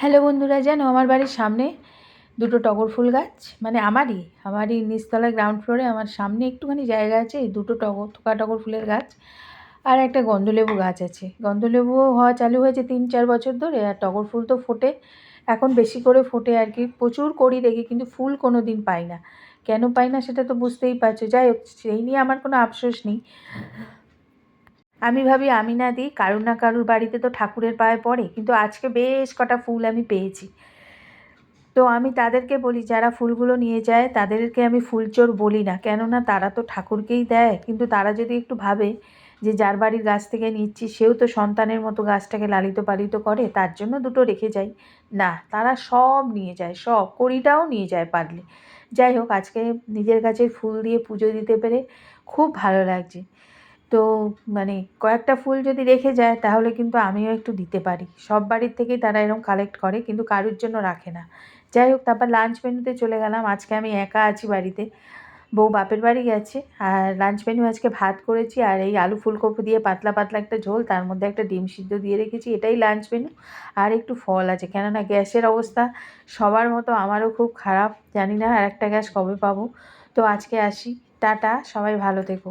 Hello বন্ধুরা, জানো আমার বাড়ির সামনে দুটো টগর ফুল গাছ, মানে আমারই নিচতলায় গ্রাউন্ড ফ্লোরে আমার সামনে একটুখানি জায়গা আছে, এই দুটো থোকা টগর ফুলের গাছ আর একটা গন্ধলেবু গাছ আছে। গন্ধলেবুও হওয়া চালু হয়েছে 3-4 বছর ধরে, আর টগর ফুল তো ফোটে, এখন বেশি করে ফোটে আর কি। প্রচুর করি দেখি, কিন্তু ফুল কোনো দিন পাই না। কেন পাই না সেটা তো বুঝতেই পারছো। যাই হোক, সেই নিয়ে আমার কোনো আফসোস নেই। আমি ভাবি আমি না দিই, কারুর না কারুর বাড়িতে তো ঠাকুরের পায়ে পড়ে, কিন্তু আজকে বেশ কটা ফুল আমি পেয়েছি। তো আমি তাদেরকে বলি, যারা ফুলগুলো নিয়ে যায় তাদেরকে আমি ফুলচোর বলি না, কেননা তারা তো ঠাকুরকেই দেয়। কিন্তু তারা যদি একটু ভাবে যে যার বাড়ির গাছ থেকে নিচ্ছি সেও তো সন্তানের মতো গাছটাকে লালিত পালিত করে, তার জন্য দুটো রেখে যাই। না, তারা সব নিয়ে যায়, সব কড়িটাও নিয়ে যায় পারলে। যাই হোক, আজকে নিজের কাছে ফুল দিয়ে পুজো দিতে পেরে খুব ভালো লাগছে। তো মানে কয়েকটা ফুল যদি রেখে যায় তাহলে কিন্তু আমিও একটু দিতে পারি। সব বাড়ির থেকেই তারা এরকম কালেক্ট করে, কিন্তু কারুর জন্য রাখে না। যাই হোক, তারপর লাঞ্চ মেনুতে চলে গেলাম। আজকে আমি একা আছি বাড়িতে, বউ বাপের বাড়ি গেছে। আর লাঞ্চ মেনু আজকে ভাত করেছি, আর এই আলু ফুলকপি দিয়ে পাতলা পাতলা একটা ঝোল, তার মধ্যে একটা ডিম সিদ্ধ দিয়ে রেখেছি, এটাই লাঞ্চ মেনু। আর একটু ফল আছে, কেননা গ্যাসের অবস্থা সবার মতো আমারও খুব খারাপ, জানি না আর একটা গ্যাস কবে পাবো। তো আজকে আসি, টাটা, সবাই ভালো থেকো।